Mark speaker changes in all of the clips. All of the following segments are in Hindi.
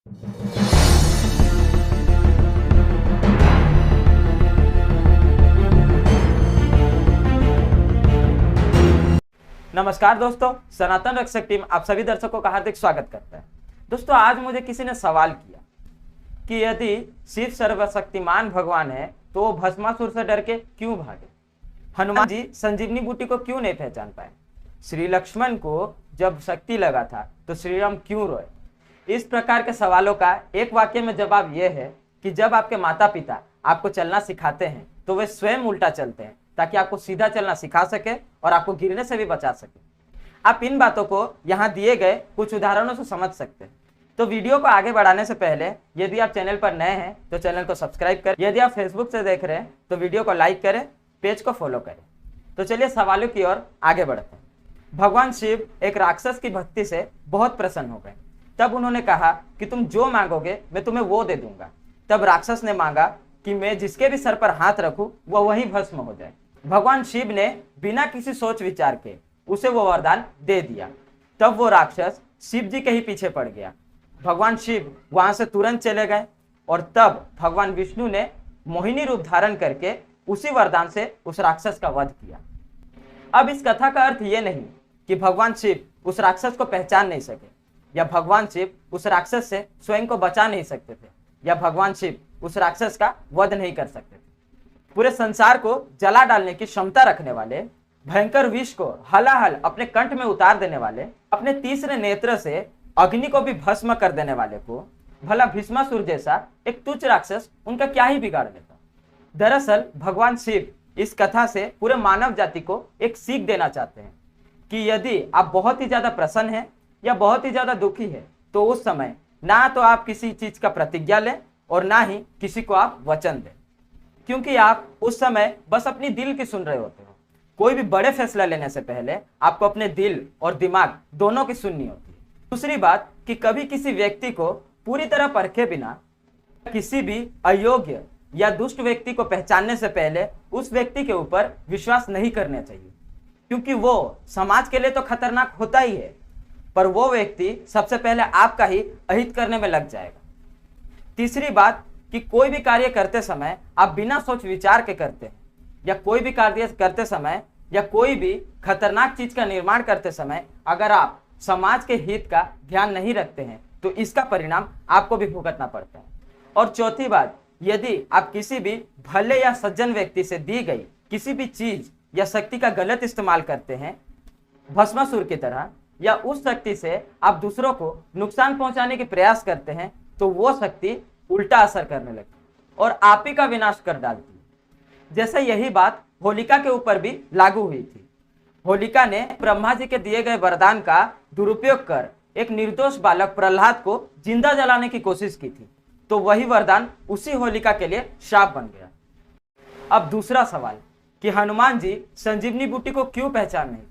Speaker 1: नमस्कार दोस्तों, सनातन रक्षक टीम आप सभी दर्शकों का हार्दिक स्वागत करता है। दोस्तों, आज मुझे किसी ने सवाल किया कि यदि शिव सर्वशक्तिमान भगवान है तो वो भस्मासुर से डर के क्यों भागे? हनुमान जी संजीवनी बूटी को क्यों नहीं पहचान पाए? श्री लक्ष्मण को जब शक्ति लगा था तो श्री राम क्यों रोए? इस प्रकार के सवालों का एक वाक्य में जवाब यह है कि जब आपके माता पिता आपको चलना सिखाते हैं तो वे स्वयं उल्टा चलते हैं ताकि आपको सीधा चलना सिखा सके और आपको गिरने से भी बचा सके। आप इन बातों को यहाँ दिए गए कुछ उदाहरणों से समझ सकते हैं। तो वीडियो को आगे बढ़ाने से पहले यदि आप चैनल पर नए हैं तो चैनल को सब्सक्राइब करें। यदि आप फेसबुक से देख रहे हैं तो वीडियो को लाइक करें, पेज को फॉलो करें। तो चलिए सवालों की ओर आगे बढ़ते हैं। भगवान शिव एक राक्षस की भक्ति से बहुत प्रसन्न हो गए। तब उन्होंने कहा कि तुम जो मांगोगे मैं तुम्हें वो दे दूंगा। तब राक्षस ने मांगा कि मैं जिसके भी सर पर हाथ रखूं वह वही भस्म हो जाए। भगवान शिव ने बिना किसी सोच विचार के उसे वो वरदान दे दिया। तब वो राक्षस शिव जी के ही पीछे पड़ गया। भगवान शिव वहां से तुरंत चले गए और तब भगवान विष्णु ने मोहिनी रूप धारण करके उसी वरदान से उस राक्षस का वध किया। अब इस कथा का अर्थ ये नहीं कि भगवान शिव उस राक्षस को पहचान नहीं सके, या भगवान शिव उस राक्षस से स्वयं को बचा नहीं सकते थे, या भगवान शिव उस राक्षस का वध नहीं कर सकते थे। पूरे संसार को जला डालने की क्षमता रखने वाले, भयंकर विष को हलाहल अपने कंठ में उतार देने वाले, अपने तीसरे नेत्र से अग्नि को भी भस्म कर देने वाले को भला भीष्मासुर जैसा एक तुच्छ राक्षस उनका क्या ही बिगाड़ देता? दरअसल भगवान शिव इस कथा से पूरे मानव जाति को एक सीख देना चाहते हैं कि यदि आप बहुत ही ज्यादा प्रसन्न हैं या बहुत ही ज्यादा दुखी है तो उस समय ना तो आप किसी चीज का प्रतिज्ञा लें और ना ही किसी को आप वचन दें, क्योंकि आप उस समय बस अपनी दिल की सुन रहे होते हो। कोई भी बड़े फैसला लेने से पहले आपको अपने दिल और दिमाग दोनों की सुननी होती है। दूसरी बात कि कभी किसी व्यक्ति को पूरी तरह परखे बिना किसी भी अयोग्य या दुष्ट व्यक्ति को पहचानने से पहले उस व्यक्ति के ऊपर विश्वास नहीं करना चाहिए, क्योंकि वो समाज के लिए तो खतरनाक होता ही है, पर वो व्यक्ति सबसे पहले आपका ही अहित करने में लग जाएगा। तीसरी बात कि कोई भी कार्य करते समय आप बिना सोच विचार के करते हैं, या कोई भी कार्य करते समय या कोई भी खतरनाक चीज का निर्माण करते समय अगर आप समाज के हित का ध्यान नहीं रखते हैं तो इसका परिणाम आपको भी भुगतना पड़ता है। और चौथी बात, यदि आप किसी भी भले या सज्जन व्यक्ति से दी गई किसी भी चीज या शक्ति का गलत इस्तेमाल करते हैं भस्मासुर की तरह, या उस शक्ति से आप दूसरों को नुकसान पहुंचाने के प्रयास करते हैं तो वो शक्ति उल्टा असर करने लगती और आप ही का विनाश कर डालती है। जैसे यही बात होलिका के ऊपर भी लागू हुई थी। होलिका ने ब्रह्मा जी के दिए गए वरदान का दुरुपयोग कर एक निर्दोष बालक प्रहलाद को जिंदा जलाने की कोशिश की थी, तो वही वरदान उसी होलिका के लिए श्राप बन गया। अब दूसरा सवाल कि हनुमान जी संजीवनी बूटी को क्यों पहचान नहीं पाए?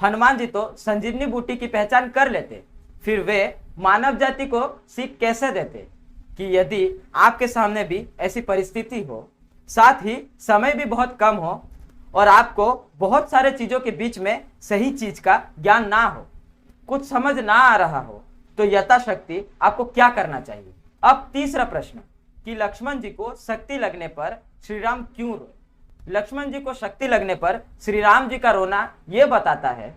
Speaker 1: हनुमान जी तो संजीवनी बूटी की पहचान कर लेते, फिर वे मानव जाति को सीख कैसे देते कि यदि आपके सामने भी ऐसी परिस्थिति हो, साथ ही समय भी बहुत कम हो और आपको बहुत सारे चीजों के बीच में सही चीज का ज्ञान ना हो, कुछ समझ ना आ रहा हो, तो यथाशक्ति आपको क्या करना चाहिए? अब तीसरा प्रश्न कि लक्ष्मण जी को शक्ति लगने पर श्री राम क्यों रोए? लक्ष्मण जी को शक्ति लगने पर श्री राम जी का रोना यह बताता है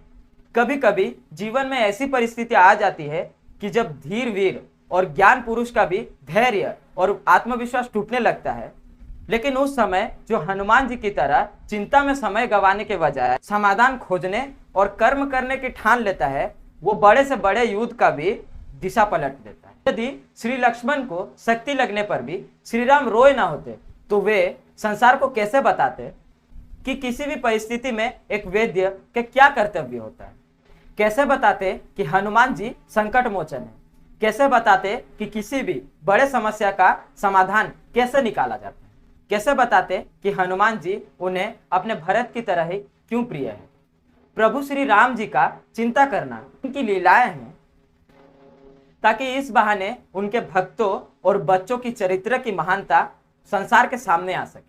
Speaker 1: कभी कभी जीवन में ऐसी परिस्थिति आ जाती है कि जब धीर वीर और ज्ञान पुरुष का भी धैर्य और आत्मविश्वास टूटने लगता है, लेकिन उस समय जो हनुमान जी की तरह चिंता में समय गंवाने के बजाय समाधान खोजने और कर्म करने की ठान लेता है, वो बड़े से बड़े युद्ध का भी दिशा पलट देता है। यदि श्री लक्ष्मण को शक्ति लगने पर भी श्री राम रोए ना होते तो वे संसार को कैसे बताते कि किसी भी परिस्थिति में एक वैद्य के क्या कर्तव्य होता है? कैसे बताते कि हनुमान जी संकट मोचन है? कैसे बताते कि किसी भी बड़े समस्या का समाधान कैसे निकाला जाता है? कैसे बताते कि हनुमान जी उन्हें अपने भरत की तरह ही क्यों प्रिय है? प्रभु श्री राम जी का चिंता करना उनकी लीलाएं हैं, ताकि इस बहाने उनके भक्तों और बच्चों की चरित्र की महानता संसार के सामने आ सके।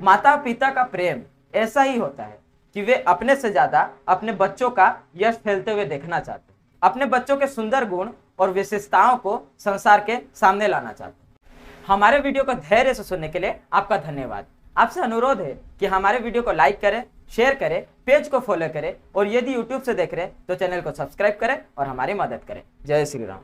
Speaker 1: माता पिता का प्रेम ऐसा ही होता है कि वे अपने से ज्यादा अपने बच्चों का यश फैलते हुए देखना चाहते हैं। अपने बच्चों के सुंदर गुण और विशेषताओं को संसार के सामने लाना चाहते हैं। हमारे वीडियो को धैर्य से सुनने के लिए आपका धन्यवाद। आपसे अनुरोध है कि हमारे वीडियो को लाइक करें, शेयर करें, पेज को फॉलो करें और यदि यूट्यूब से देख रहे हैं तो चैनल को सब्सक्राइब करें और हमारी मदद करें। जय श्री राम।